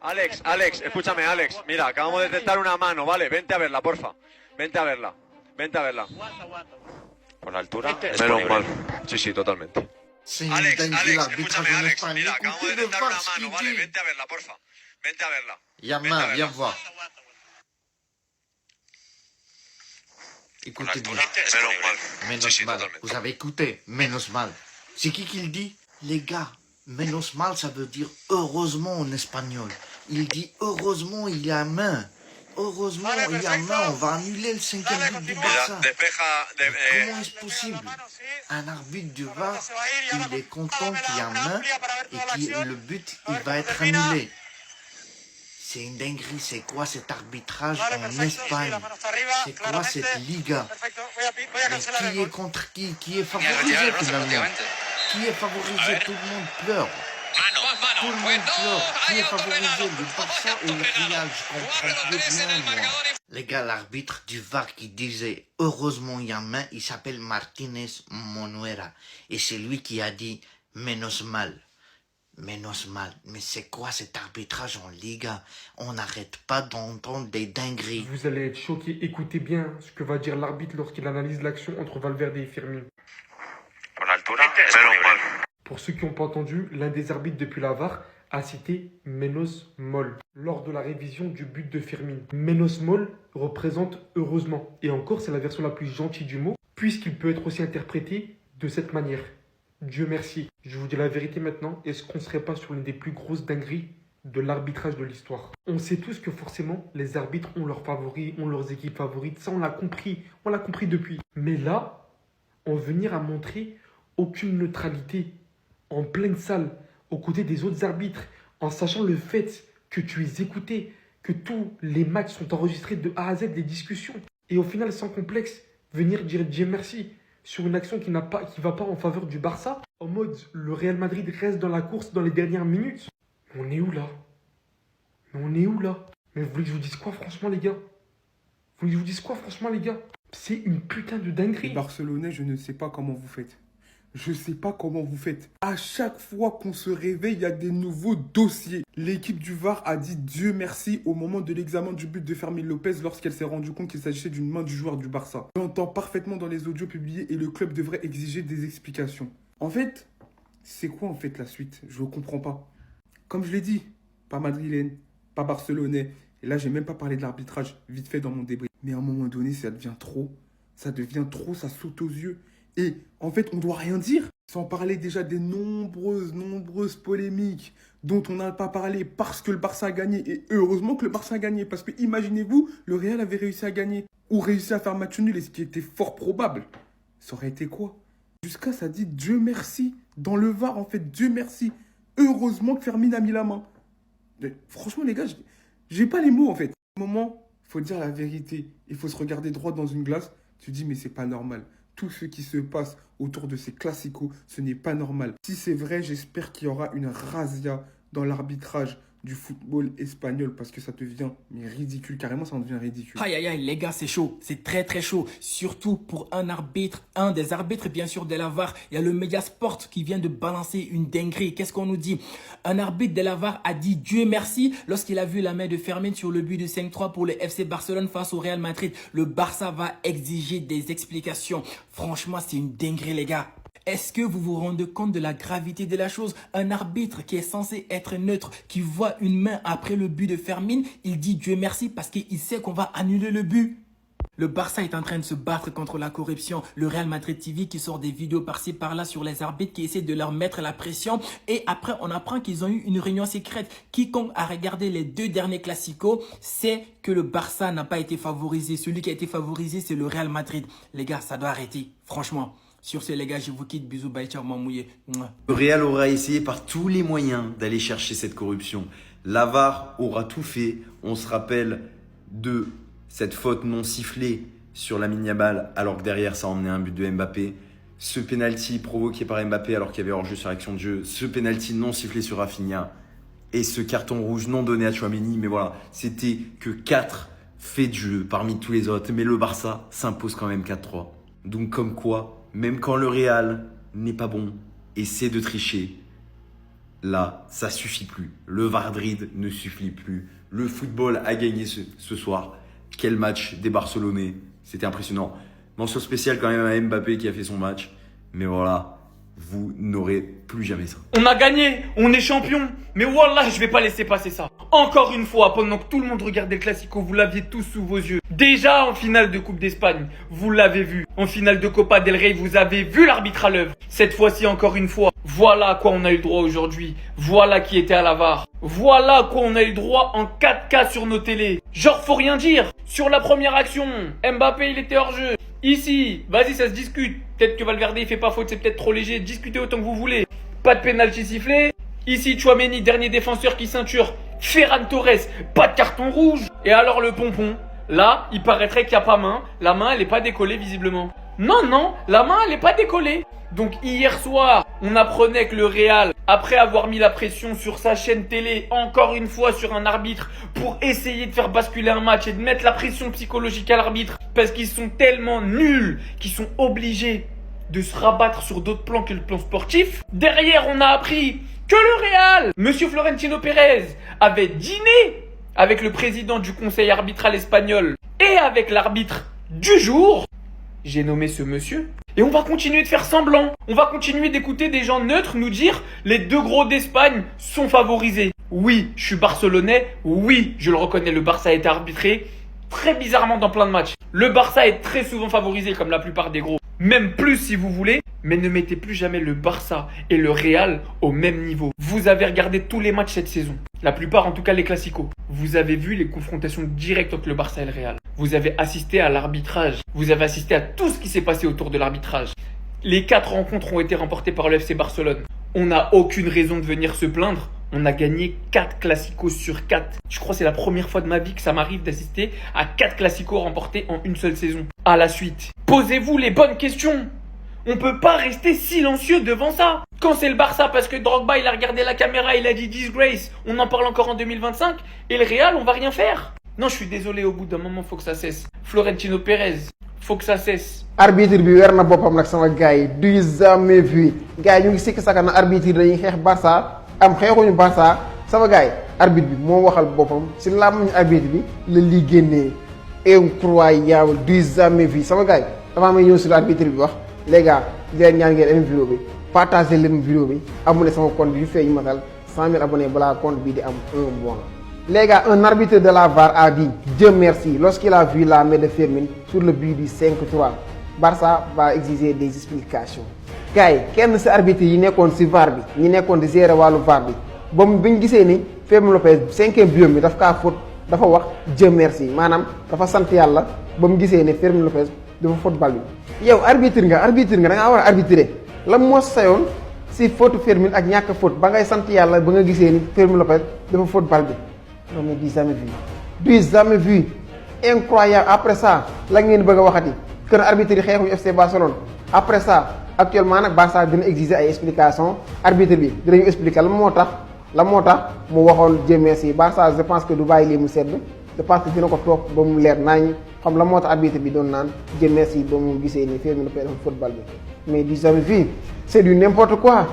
Alex, escúchame, Alex. Mira, acabamos de detectar una mano, ¿vale? Vente a verla, porfa. Vente a verla. Vente a verla. Por la altura, menos mal. Sí, sí, totalmente. Alex, escúchame, Alex. Mira, acabamos de detectar una mano, ¿vale? Vente a verla, porfa. Vente a verla. Yamin, viens voir. Écoutez bien. Menos mal. Vous avez écouté. Menos mal. C'est qui le dit? Les gars, menos mal, ça veut dire heureusement en espagnol. Il dit heureusement, il y a main. Heureusement, il y a main. On va annuler le 5e but du Barça. Comment est-ce possible? Un arbitre du VAR, il est content qu'il y a main et que le but, il va être annulé. C'est une dinguerie, c'est quoi cet arbitrage en Espagne? C'est quoi cette Liga? Mais qui est contre qui? Qui est favorisé finalement? Qui est favorisé? Tout le monde pleure. Tout le monde pleure. Qui est favorisé? Le Barça ou le Real? Je comprends plus bien, moi. Les gars, l'arbitre du VAR qui disait « Heureusement, il y a main », il s'appelle Martínez Monuera. Et c'est lui qui a dit « Menos mal ». Menos mal. Mais c'est quoi cet arbitrage en Liga? On n'arrête pas d'entendre des dingueries. Vous allez être choqués. Écoutez bien ce que va dire l'arbitre lorsqu'il analyse l'action entre Valverde et Firmino. Pour ceux qui n'ont pas entendu, l'un des arbitres depuis la VAR a cité Menos Mol lors de la révision du but de Firmino. Menos Mol représente heureusement. Et encore, c'est la version la plus gentille du mot, puisqu'il peut être aussi interprété de cette manière. Dieu merci. Je vous dis la vérité maintenant, est-ce qu'on ne serait pas sur l'une des plus grosses dingueries de l'arbitrage de l'histoire? On sait tous que forcément, les arbitres ont leurs favoris, ont leurs équipes favorites. Ça, on l'a compris depuis. Mais là, en venir à montrer aucune neutralité, en pleine salle, aux côtés des autres arbitres, en sachant le fait que tu es écouté, que tous les matchs sont enregistrés de A à Z, des discussions. Et au final, sans complexe, venir dire Dieu merci sur une action qui va pas en faveur du Barça, en mode le Real Madrid reste dans la course dans les dernières minutes. On est où là? Mais vous voulez que je vous dise quoi franchement les gars? C'est une putain de dinguerie. Les Barcelonais, je ne sais pas comment vous faites. À chaque fois qu'on se réveille, il y a des nouveaux dossiers. L'équipe du VAR a dit Dieu merci au moment de l'examen du but de Fermín Lopez lorsqu'elle s'est rendue compte qu'il s'agissait d'une main du joueur du Barça. J'entends parfaitement dans les audios publiés et le club devrait exiger des explications. En fait, c'est quoi en fait la suite? Je ne comprends pas. Comme je l'ai dit, pas madrilène, pas barcelonais. Et là, j'ai même pas parlé de l'arbitrage, vite fait dans mon débris. Mais à un moment donné, ça devient trop. Ça saute aux yeux. Et en fait, on ne doit rien dire. Sans parler déjà des nombreuses polémiques dont on n'a pas parlé parce que le Barça a gagné. Et heureusement que le Barça a gagné. Parce que imaginez-vous, le Real avait réussi à gagner. Ou réussi à faire match nul, et ce qui était fort probable. Ça aurait été quoi? Jusqu'à ça dit Dieu merci. Dans le VAR, en fait, Dieu merci. Heureusement que Fermín a mis la main. Mais, franchement, les gars, j'ai pas les mots, en fait. À un moment, il faut dire la vérité. Il faut se regarder droit dans une glace. Tu dis, mais c'est pas normal. Tout ce qui se passe autour de ces classicos, ce n'est pas normal. Si c'est vrai, j'espère qu'il y aura une razzia dans l'arbitrage du football espagnol parce que ça devient ridicule. Carrément, ça en devient ridicule. Aïe, aïe, aïe, les gars, c'est chaud. C'est très, très chaud. Surtout pour un des arbitres, bien sûr, de la VAR. Il y a le Mediasport qui vient de balancer une dinguerie. Qu'est-ce qu'on nous dit? Un arbitre de la VAR a dit Dieu merci lorsqu'il a vu la main de Fermín sur le but de 5-3 pour le FC Barcelone face au Real Madrid. Le Barça va exiger des explications. Franchement, c'est une dinguerie, les gars. Est-ce que vous vous rendez compte de la gravité de la chose? Un arbitre qui est censé être neutre, qui voit une main après le but de Fermín, il dit Dieu merci parce qu'il sait qu'on va annuler le but. Le Barça est en train de se battre contre la corruption. Le Real Madrid TV qui sort des vidéos par-ci par-là sur les arbitres qui essaient de leur mettre la pression. Et après, on apprend qu'ils ont eu une réunion secrète. Quiconque a regardé les 2 derniers classicos sait que le Barça n'a pas été favorisé. Celui qui a été favorisé, c'est le Real Madrid. Les gars, ça doit arrêter. Franchement. Sur ce, les gars, je vous quitte. Bisous, bye, ciao, mamouillé. Le Real aura essayé par tous les moyens d'aller chercher cette corruption. La VAR aura tout fait. On se rappelle de cette faute non sifflée sur Lamine Yamal alors que derrière ça a emmené un but de Mbappé. Ce penalty provoqué par Mbappé alors qu'il y avait hors-jeu sur l'action de jeu. Ce penalty non sifflé sur Rafinha. Et ce carton rouge non donné à Tchouaméni. Mais voilà, c'était que 4 faits de jeu parmi tous les autres. Mais le Barça s'impose quand même 4-3. Donc comme quoi, même quand le Real n'est pas bon, essaie de tricher. là, ça suffit plus. Le Madrid ne suffit plus. Le football a gagné ce soir. Quel match des Barcelonais. C'était impressionnant. Mention spéciale quand même à Mbappé qui a fait son match. Mais voilà, vous n'aurez plus jamais ça. On a gagné, on est champion. Mais wallah, je vais pas laisser passer ça. Encore une fois, pendant que tout le monde regardait le Classico, vous l'aviez tous sous vos yeux. Déjà en finale de Coupe d'Espagne, vous l'avez vu. En finale de Copa del Rey, vous avez vu l'arbitre à l'œuvre. Cette fois-ci, encore une fois, voilà à quoi on a eu le droit aujourd'hui. Voilà qui était à la VAR. Voilà à quoi on a eu le droit en 4K sur nos télés. Genre, faut rien dire. Sur la première action, Mbappé, il était hors jeu. Ici, vas-y, ça se discute. Peut-être que Valverde, il fait pas faute, c'est peut-être trop léger. Discutez autant que vous voulez. Pas de pénalty sifflé. Ici, Tchouaméni, dernier défenseur qui ceinture. Ferran Torres, pas de carton rouge. Et alors le pompon, là, il paraîtrait qu'il n'y a pas main. La main, elle est pas décollée visiblement. Non, la main, elle est pas décollée. Donc hier soir, on apprenait que le Real, après avoir mis la pression sur sa chaîne télé, encore une fois sur un arbitre, pour essayer de faire basculer un match et de mettre la pression psychologique à l'arbitre, parce qu'ils sont tellement nuls qu'ils sont obligés de se rabattre sur d'autres plans que le plan sportif. Derrière, on a appris que le Real, Monsieur Florentino Pérez, avait dîné avec le président du conseil arbitral espagnol et avec l'arbitre du jour. J'ai nommé ce monsieur. Et on va continuer de faire semblant. On va continuer d'écouter des gens neutres nous dire les deux gros d'Espagne sont favorisés. Oui, je suis barcelonais. Oui, je le reconnais, le Barça a été arbitré très bizarrement dans plein de matchs. Le Barça est très souvent favorisé comme la plupart des gros. Même plus si vous voulez. Mais ne mettez plus jamais le Barça et le Real au même niveau. Vous avez regardé tous les matchs cette saison. La plupart, en tout cas les classicos. Vous avez vu les confrontations directes entre le Barça et le Real. Vous avez assisté à l'arbitrage. Vous avez assisté à tout ce qui s'est passé autour de l'arbitrage. Les 4 rencontres ont été remportées par le FC Barcelone. On n'a aucune raison de venir se plaindre. On a gagné 4 classicos sur 4. Je crois que c'est la première fois de ma vie que ça m'arrive d'assister à 4 classicos remportés en une seule saison. À la suite, posez-vous les bonnes questions. On peut pas rester silencieux devant ça. Quand c'est le Barça parce que Drogba il a regardé la caméra, il a dit disgrace, on en parle encore en 2025. Et le Real, on va rien faire. Non, je suis désolé, au bout d'un moment, faut que ça cesse. Florentino Pérez, faut que ça cesse. Arbitre bi weer na boppam nag sama gars yi du jamais vu gars yi ñu ngi sikk saka na arbitre dañuy xeex Barça am xeexuñu Barça sama gars yi arbitre bi moo waxal boppam si làmmiñu arbitre bi la lii génnee incroyable du jamais vu sama gars yi damaa may ñëw si arbitre bi wax les gars di leen ñaan ngeen aimé vidéo bi partagé leen vidéo bi abonné sama compte bi feeñ matal 100 000 abonnés balaa compte bi di am 1 mois. Les gars, un arbitre de la VAR a dit Dieu merci lorsqu'il a vu la main de Fermin sur le but du 5-3. Barça va exiger des explications. Gars yi kenn si arbitre yi nekkoon si VAR bi ñi nekkoon di gérer wàllu VAR bi ba mu bi ñu gisee ni Fermin Lopez 5e but bi daf kaa faute dafa wax Dieu merci maanaam dafa sant yàlla ba mu gisee ne Fermin Lopez dafa faute bal bi. yow arbitre nga da ngaa war a arbitrer lan moo sayoon si faute Fermin ak ñàkk faute ba ngay sant yàlla ba nga gisee ni Fermin Lopez dafa faute bal bi. Non mais du jamais vu incroyable. Après ça la ngeen bëgg a waxati que arbitre yi xeexuñu FC Barcelone. Après ça actuellement nag Barça dina exiger ay explications arbitre bi dinañu expliquer lan moo tax mu waxoon Dieu merci. Barça je pense que du bàyyi lii mu sedd je pense que dina ko toog ba mu leer nañ xam la moo tax arbitre bi doon naan Dieu merci ba mu gisee ni Fermin Lopez dafa football bi mais du jamais vu c'est du n'importe quoi.